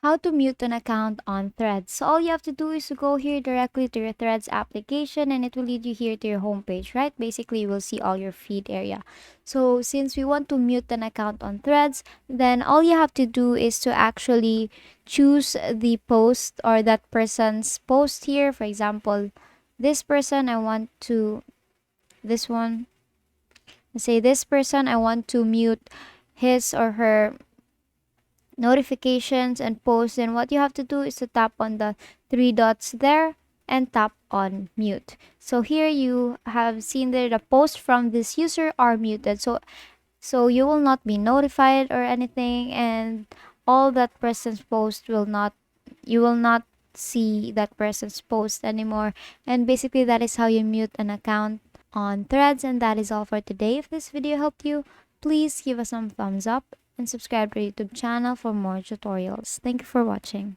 How to mute an account on Threads. So all you have to do is to go here directly to your Threads application, and it will lead you here to your homepage, right? Basically, you will see all your feed area. So since we want to mute an account on Threads, then all you have to do is to actually choose the post or that person's post here. For example, this person, I want to, this one, say this person, I want to mute his or her notifications and posts. Then what you have to do is to tap on the three dots there and tap on mute. So here you have seen that the posts from this user are muted, so you will not be notified or anything, and all that person's post will not, you will not see that person's post anymore. And basically that is how you mute an account on Threads. And that is all for today. If this video helped you, please give us some thumbs up and subscribe to our YouTube channel for more tutorials. Thank you for watching.